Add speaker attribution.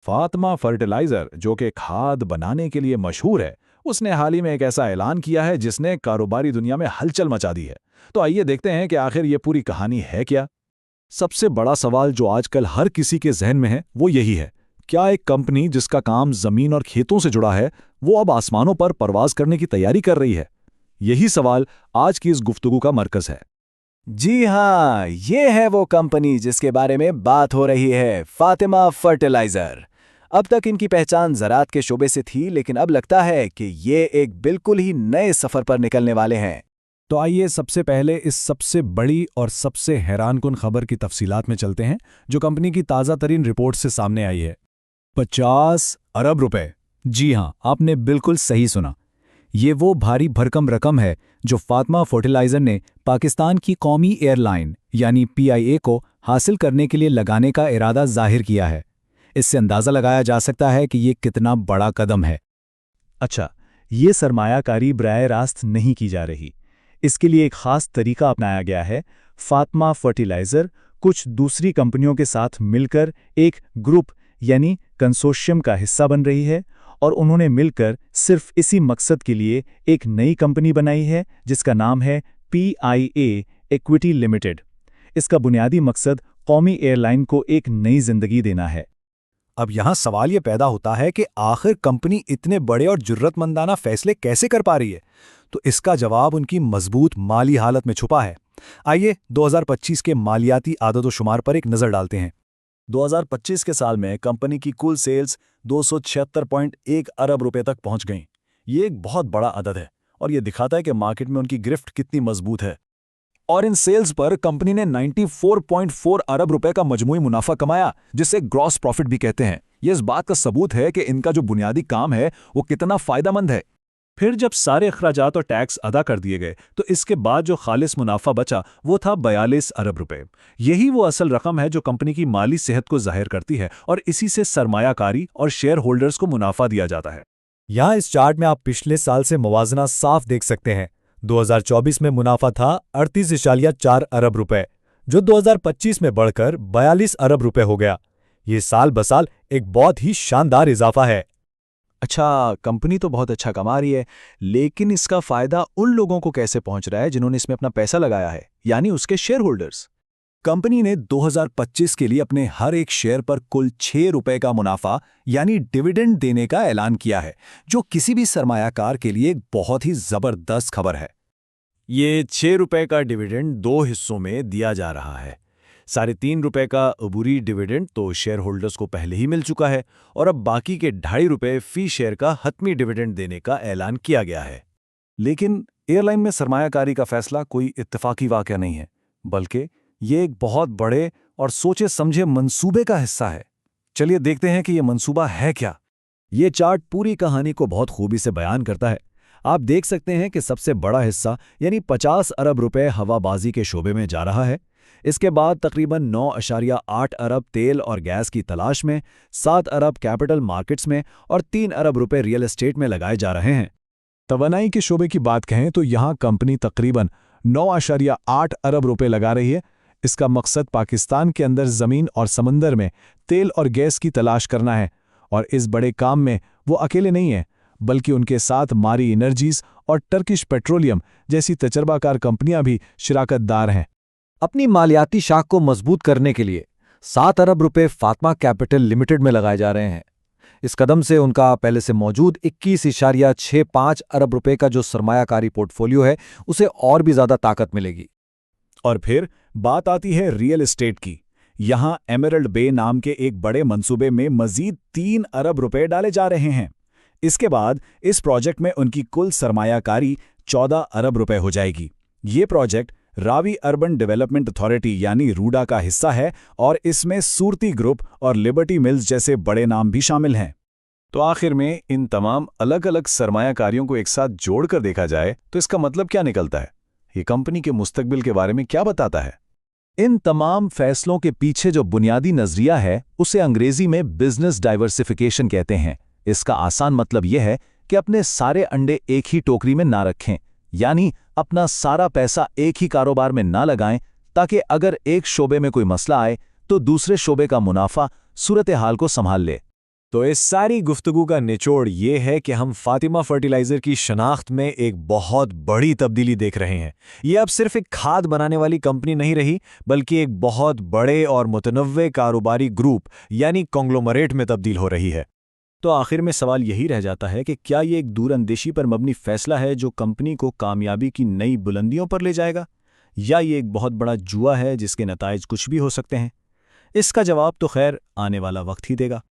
Speaker 1: Fatima fertiliser, जो कि खाद बनाने के लिए मशहूर है, उसने हाल ही में एक ऐसा ऐलान किया है जिसने कारोबारी दुनिया में हलचल मचा दी है। तो आइए देखते हैं कि आखिर ये पूरी कहानी है क्या। सबसे बड़ा सवाल जो आजकल हर किसी के जहन में है वो यही है, क्या एक कंपनी जिसका काम जमीन और खेतों से जुड़ा है वो अब आसमानों पर परवाज करने की तैयारी कर रही है? यही सवाल आज की इस गुफ्तगू का मरकज है।
Speaker 2: जी हाँ, ये है वो कंपनी जिसके बारे में बात हो रही है, फातिमा फर्टिलाइजर। अब तक इनकी पहचान ज़राअत के शोबे से थी, लेकिन अब लगता है कि ये एक बिल्कुल ही नए सफ़र पर निकलने वाले हैं।
Speaker 1: तो आइए सबसे पहले इस सबसे बड़ी और सबसे हैरानकुन खबर की तफसीलात में चलते हैं, जो कंपनी की ताज़ा तरीन रिपोर्ट से सामने आई है। 50 अरब रुपए। जी हाँ, आपने बिल्कुल सही सुना। ये वो भारी भरकम रकम है जो फातिमा फर्टिलाइजर ने पाकिस्तान की कौमी एयरलाइन यानी PIA को हासिल करने के लिए लगाने का इरादा जाहिर किया है। इससे अंदाज़ा लगाया जा सकता है कि ये कितना बड़ा कदम है। अच्छा, ये सरमायाकारी बराह रास्त नहीं की जा रही। इसके लिए एक ख़ास तरीका अपनाया गया है। फातिमा फर्टिलाइजर कुछ दूसरी कंपनियों के साथ मिलकर एक ग्रुप यानी कंसोर्शियम का हिस्सा बन रही है, और उन्होंने मिलकर सिर्फ इसी मकसद के लिए एक नई कंपनी बनाई है जिसका नाम है PIA इक्विटी लिमिटेड। इसका बुनियादी मकसद कौमी एयरलाइन को एक नई जिंदगी देना है। अब यहाँ सवाल ये पैदा होता है कि आखिर कंपनी इतने बड़े और जुर्रतमंदाना फैसले कैसे कर पा रही है? तो इसका जवाब उनकी मजबूत माली हालत में छुपा है। आइए 2025 के मालियाती आदत-ओ-शुमार पर एक नज़र डालते हैं। 2025 के साल में कंपनी की कुल सेल्स 276.1 अरब रुपए तक पहुंच गईं। ये एक बहुत बड़ा अदद है और ये दिखाता है कि मार्केट में उनकी गिरफ्त कितनी मजबूत है। और इन सेल्स पर कंपनी ने 94.4 अरब रुपए का मजमूई मुनाफा कमाया, जिसे ग्रॉस प्रॉफिट भी कहते हैं। ये इस बात का सबूत है कि इनका जो बुनियादी काम है वो कितना फायदेमंद है। फिर जब सारे अखराजात और टैक्स अदा कर दिए गए तो इसके बाद जो खालिस मुनाफा बचा वो था 42 अरब रुपए। यही वो असल रकम है जो कंपनी की माली सेहत को जाहिर करती है और इसी से सरमायाकारी और शेयर होल्डर्स को मुनाफा दिया जाता है।
Speaker 3: यहाँ इस चार्ट में आप पिछले साल से मुवाजना साफ देख सकते हैं। 2024 में मुनाफा था 38.4 अरब रुपए, जो 2025 में बढ़कर 42 अरब रुपए हो गया। ये साल बसाल एक बहुत ही शानदार इजाफा है।
Speaker 2: अच्छा, कंपनी तो बहुत अच्छा कमा रही है, लेकिन इसका फायदा उन लोगों को कैसे पहुंच रहा है जिन्होंने इसमें अपना पैसा लगाया है, यानी उसके शेयर होल्डर्स। कंपनी ने 2025 के लिए अपने हर एक शेयर पर कुल 6 रुपए का मुनाफा यानी डिविडेंड देने का ऐलान किया है, जो किसी भी सरमायाकार के लिए एक बहुत ही जबरदस्त खबर है। ये 6 रुपए का डिविडेंड 2 हिस्सों में दिया जा रहा है। 3.5 रुपए का अबूरी डिविडेंड तो शेयर होल्डर्स को पहले ही मिल चुका है, और अब बाकी के 2.5 रुपए फी शेयर का हतमी डिविडेंड देने का ऐलान किया गया है। लेकिन एयरलाइन में सरमायाकारी का फैसला कोई इत्तेफाकी वाकया नहीं है, बल्कि ये एक बहुत बड़े और सोचे समझे मंसूबे का हिस्सा है। चलिए देखते हैं कि ये मंसूबा है क्या।
Speaker 1: ये चार्ट पूरी कहानी को बहुत खूबी से बयान करता है। आप देख सकते हैं कि सबसे बड़ा हिस्सा यानी 50 अरब रुपए हवाबाजी के शोबे में जा रहा है। इसके बाद तकरीबन 9.8 अरब तेल और गैस की तलाश में, 7 अरब कैपिटल मार्केट्स में और 3 अरब रुपए रियल एस्टेट में लगाए जा रहे हैं। तवानाई के शोबे की बात कहें तो यहाँ कंपनी तकरीबन 9.8 अरब रुपए लगा रही है। इसका मकसद पाकिस्तान के अंदर ज़मीन और समंदर में तेल और गैस की तलाश करना है, और इस बड़े काम में वो अकेले नहीं हैं, बल्कि उनके साथ मारी एनर्जीज और टर्किश पेट्रोलियम जैसी तजर्बाकार कंपनियां भी शिराकतदार हैं।
Speaker 3: अपनी मालियाती शाख को मजबूत करने के लिए 7 अरब रुपए फातिमा कैपिटल लिमिटेड में लगाए जा रहे हैं। इस कदम से उनका पहले से मौजूद 21.65 अरब रुपए का जो सरमायाकारी पोर्टफोलियो है उसे और भी ज्यादा ताकत मिलेगी।
Speaker 1: और फिर बात आती है रियल एस्टेट की। यहाँ एमरल्ड बे नाम के एक बड़े मंसूबे में मजीद 3 अरब रुपए डाले जा रहे हैं। इसके बाद इस प्रोजेक्ट में उनकी कुल सरमायाकारी 14 अरब रुपए हो जाएगी। ये project Ravi urban development authority यानी रूडा का हिस्सा है, और इसमें सूरती ग्रुप और लिबर्टी मिल्स जैसे बड़े नाम भी शामिल हैं। तो आखिर में इन तमाम अलग अलग सरमायाकारियों को एक साथ जोड़कर देखा जाए तो इसका मतलब क्या निकलता है? ये कंपनी के मुस्तकबिल के बारे में क्या बताता है? इन तमाम फैसलों के पीछे जो बुनियादी नजरिया है उसे अंग्रेजी में बिजनेस डाइवर्सिफिकेशन कहते हैं। इसका आसान मतलब यह है कि अपने सारे अंडे एक ही टोकरी में ना रखें, यानी अपना सारा पैसा एक ही कारोबार में ना लगाएं, ताकि अगर एक शोबे में कोई मसला आए तो दूसरे शोबे का मुनाफा सूरत हाल को संभाल ले।
Speaker 2: तो इस सारी गुफ्तगू का निचोड़ ये है कि हम फातिमा फर्टिलाइजर की शनाख्त में एक बहुत बड़ी तब्दीली देख रहे हैं। ये अब सिर्फ एक खाद बनाने वाली कंपनी नहीं रही, बल्कि एक बहुत बड़े और मुतनव्वे कारोबारी ग्रुप यानी कॉन्ग्लोमरेट में तब्दील हो रही है। तो आखिर में सवाल यही रह जाता है कि क्या ये एक दूरअंदेशी पर मबनी फैसला है जो कंपनी को कामयाबी की नई बुलंदियों पर ले जाएगा, या ये एक बहुत बड़ा जुआ है जिसके नताइज कुछ भी हो सकते हैं। इसका जवाब तो खैर आने वाला वक्त ही देगा।